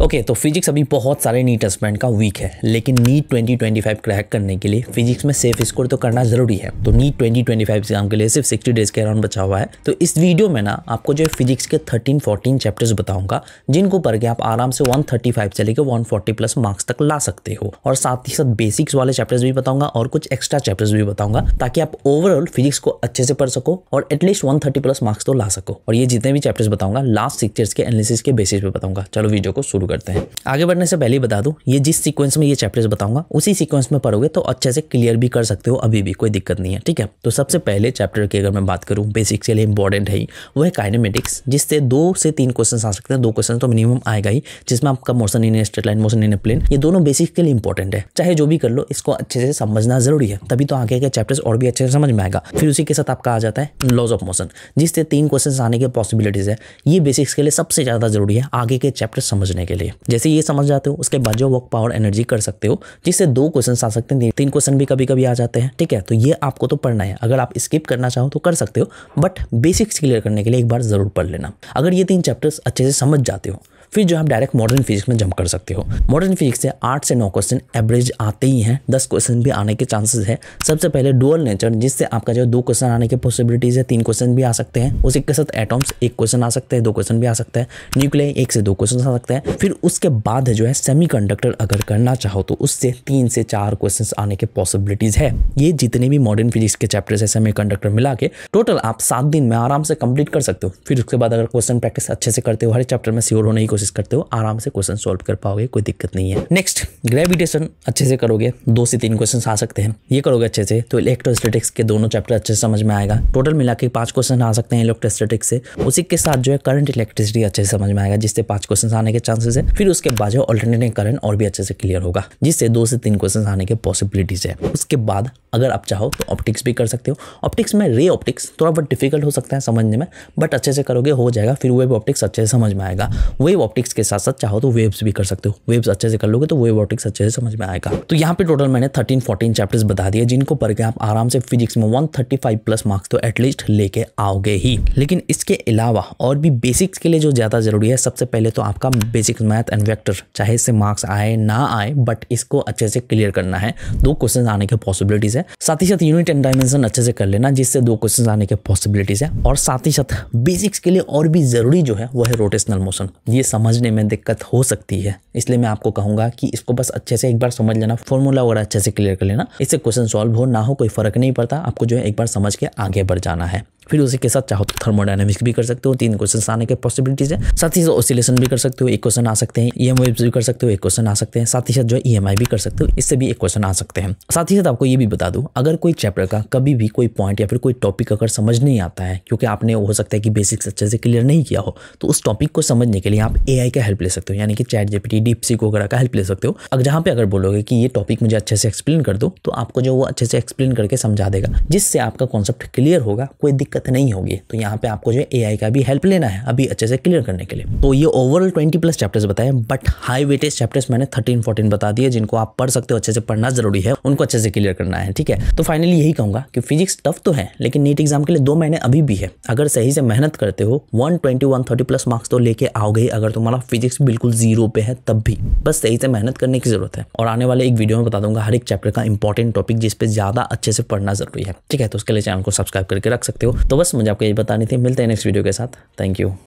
Okay, तो physics अभी बहुत सारे नीट एस्पिरेंट का वीक है, लेकिन नीट 2025 क्रैक करने के लिए फिजिक्स में सेफ स्कोर तो करना जरूरी है। तो नीट 2025 एग्जाम के लिए सिर्फ 60 डेज के अराउंड बचा हुआ है। तो इस वीडियो में ना आपको जो फिजिक्स के 13-14 चैप्टर्स बताऊंगा, जिनको पढ़ के आप आराम से 135 से लेकर 140 प्लस मार्क्स तक ला सकते हो। और साथ ही साथ बेसिक्स वाले चैप्टर्स भी बताऊंगा और कुछ एक्स्ट्रा चैप्टर्स भी बताऊंगा, ताकि आप ओवरऑल फिजिक्स को अच्छे से पढ़ सको और एटलीस्ट 130 प्लस मार्क्स तो ला सको। और ये जितने भी चैप्टर्स बताऊंगा लास्ट 6 ईयर्स के एनालिसिस के बेसिस पे बताऊंगा। चलो वीडियो को शुरू करते हैं। आगे बढ़ने से पहले ही बता दूं, ये जिस सीक्वेंस में ये चैप्टर्स बताऊंगा उसी सीक्वेंस में पढ़ोगे तो अच्छे से क्लियर भी कर सकते हो, अभी भी कोई दिक्कत नहीं है। ठीक है, तो सबसे पहले चैप्टर की अगर मैं बात करूं, बेसिक्स के लिए इंपॉर्टेंट है वो है काइनेमेटिक्स, जिससे 2 से 3 क्वेश्चन आ सकते हैं। 2 क्वेश्चन तो मिनिमम आएगा ही, जिसमें आपका motion in straight line, motion in plane, ये दोनों बेसिक्स के लिए इंपॉर्टेंट है। चाहे जो भी कर लो, इसको अच्छे से समझना जरूरी है, तभी तो आगे के चैप्टर्स और भी अच्छे से समझ में आएगा। फिर उसी के साथ आपका आ जाता है लॉज ऑफ मोशन, जिससे 3 क्वेश्चन आने के पॉसिबिलिटीज है। ये बेसिक्स के लिए सबसे ज्यादा जरूरी है आगे के चैप्टर समझने के लिए। जैसे ये समझ जाते हो, उसके बाद जो वर्क पावर एनर्जी कर सकते हो, जिससे 2 क्वेश्चन आ सकते हैं, 3 क्वेश्चन भी कभी कभी आ जाते हैं। ठीक है, तो ये आपको तो पढ़ना है। अगर आप स्किप करना चाहो तो कर सकते हो, बट बेसिक्स क्लियर करने के लिए एक बार जरूर पढ़ लेना। अगर ये 3 चैप्टर्स अच्छे से समझ जाते हो, फिर जो आप डायरेक्ट मॉडर्न फिजिक्स में जंप कर सकते हो। मॉडर्न फिजिक्स से 8 से 9 क्वेश्चन एवरेज आते ही हैं, 10 क्वेश्चन भी आने के चांसेस है। सबसे पहले डुअल नेचर, जिससे आपका जो 2 क्वेश्चन आने के पॉसिबिलिटीज है, 3 क्वेश्चन भी आ सकते हैं। उसी के साथ एटॉम्स, 1 क्वेश्चन आ सकते हैं, 2 क्वेश्चन भी आ सकता है। न्यूक्लियाई 1 से 2 क्वेश्चन आ सकते हैं। फिर उसके बाद जो है सेमीकंडक्टर, अगर करना चाहो तो उससे 3 से 4 क्वेश्चन आने के पॉसिबिलिटीज है। ये जितने भी मॉडर्न फिजिक्स के चैप्टर्स है सेमीकंडक्टर मिला के टोटल आप 7 दिन में आराम से कंप्लीट कर सकते हो। फिर उसके बाद अगर क्वेश्चन प्रैक्टिस अच्छे से करते हो, हर चैप्टर में श्योर होने की कोशिश करते हो, आराम से क्वेश्चन सॉल्व कर पाओगे, कोई दिक्कत नहीं है। नेक्स्ट, ग्रेविटेशन अच्छे से करोगे, 2 से 3 क्वेश्चन आ सकते हैं। ये करोगे अच्छे से तो इलेक्ट्रोस्टैटिक्स के दोनों चैप्टर अच्छे से समझ में आएगा। टोटल मिला के 5 क्वेश्चन आ सकते हैं इलेक्ट्रोस्टैटिक्स से। उसी के साथ जो है करंट इलेक्ट्रिसिटी अच्छे से समझ में आएगा, जिससे 5 क्वेश्चन आने के चांसेस है। फिर उसके बाद जो अल्टरनेटिंग करंट और भी अच्छे से क्लियर होगा, जिससे 2 से 3 क्वेश्चन आने के पॉसिबिलिटीज है। उसके बाद अगर आप चाहो तो ऑप्टिक्स भी कर सकते हो। ऑप्टिक्स में रे ऑप्टिक्स थोड़ा बहुत डिफिकल्ट हो सकता है समझने में, बट अच्छे से करोगे हो जाएगा। फिर वेव ऑप्टिक्स अच्छे से समझ में आएगा। वेव ऑप्टिक्स के साथ साथ चाहो तो वेव्स भी कर सकते हो। वेव्स अच्छे से कर लोगे तो वेव ऑप्टिक्स अच्छे से समझ में आएगा। तो यहाँ पे टोटल मैंने 13-14 चैप्टर्स बता दिए, जिनको पढ़ के आप आराम से फिजिक्स में 135 प्लस मार्क्स तो एटलीस्ट लेके आओगे ही। लेकिन इसके अलावा और भी बेसिक्स के लिए जो ज्यादा जरूरी है, सबसे पहले तो आपका बेसिक मैथ एंड वेक्टर, चाहे इससे मार्क्स आए ना आए, बट इसको अच्छे से क्लियर करना है। 2 क्वेश्चन आने के पॉसिबिलिटीज है। साथ ही साथ यूनिट एंड डायमेंशन अच्छे से कर लेना, जिससे 2 क्वेश्चन आने के पॉसिबिलिटीज है। और साथ ही साथ बेसिक्स के लिए और भी जरूरी जो है वो है रोटेशनल मोशन। ये समझने में दिक्कत हो सकती है, इसलिए मैं आपको कहूंगा कि इसको बस अच्छे से एक बार समझ लेना, फॉर्मूला वगैरह अच्छे से क्लियर कर लेना। इससे क्वेश्चन सॉल्व हो ना हो कोई फर्क नहीं पड़ता, आपको जो है एक बार समझ के आगे बढ़ जाना है। फिर उसी के साथ चाहो तो थर्मोडायनामिक्स भी कर सकते हो, 3 क्वेश्चन आने के पॉसिबिलिटीज है। साथ ही साथ ऑसिलेशन भी कर सकते हो, 1 क्वेश्चन आ सकते हैं। EM वेव्स भी कर सकते हो, 1 क्वेश्चन आ सकते हैं। साथ ही साथ जो EMI भी कर सकते हो, इससे भी 1 क्वेश्चन आ सकते हैं। साथ ही साथ आपको ये भी बता दूं, अगर कोई चैप्टर का कभी भी कोई पॉइंट या फिर कोई टॉपिक अगर समझ नहीं आता है, क्योंकि आपने हो सकता है कि बेसिक्स अच्छे से क्लियर नहीं किया हो, तो उस टॉपिक को समझने के लिए आप AI का हेल्प ले सकते हो, यानी कि चैट GPT, डीपसीक वगैरह का हेल्प ले सकते हो। अब जहाँ पे अगर बोलोगे कि ये टॉपिक मुझे अच्छे से एक्सप्लेन कर दो, तो आपको जो वो अच्छे से एक्सप्लेन करके समझा देगा, जिससे आपका कॉन्सेप्ट क्लियर होगा, कोई दिक्कत नहीं होगी। तो यहाँ पे आपको जो AI का भी हेल्प लेना है अभी अच्छे से क्लियर करने के लिए। तो ये ओवरऑल 20 प्लस चैप्टर्स बताए, बट हाई वेटेज चैप्टर्स मैंने 13-14 बता दिए, जिनको आप पढ़ सकते हो। अच्छे से पढ़ना जरूरी है, उनको अच्छे से क्लियर करना है। ठीक है, तो फाइनली यही कहूंगा कि फिजिक्स टफ तो है, लेकिन नीट एग्जाम के लिए 2 महीने अभी भी है। अगर सही से मेहनत करते हो 120-130 प्लस मार्क्स तो लेके आओगे। अगर तुम्हारा फिजिक्स बिल्कुल 0 पे है तब भी बस सही से मेहनत करने की जरूरत है। और आने वाले एक वीडियो में बता दूंगा हर एक चैप्टर का इंपॉर्टेंट टॉपिक, जिस पे ज्यादा अच्छे से पढ़ना जरूरी है। ठीक है, तो उसके लिए चैनल को सब्सक्राइब करके रख सकते हो। तो बस मुझे आपको ये बतानी थी। मिलते हैं नेक्स्ट वीडियो के साथ। Thank you.